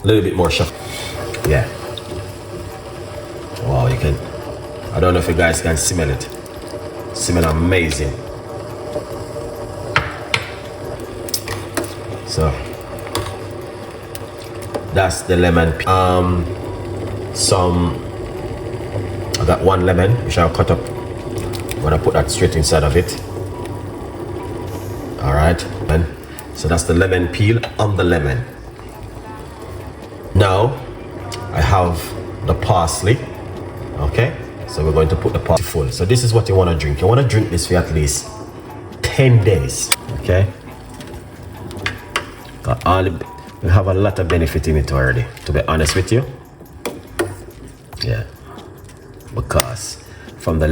A little bit more shuffle. Yeah. Wow, you can. I don't know if you guys can smell it. Smell amazing. So that's the lemon. I got one lemon which I'll cut up. I'm gonna put that straight inside of it. All right, and so that's the lemon peel on the lemon. Now I have the parsley. Okay, so we're going to put the parsley full. So this is what you want to drink. You want to drink this for at least 10 days. Okay, we have a lot of benefit in it already, to be honest with you. Yeah, because from the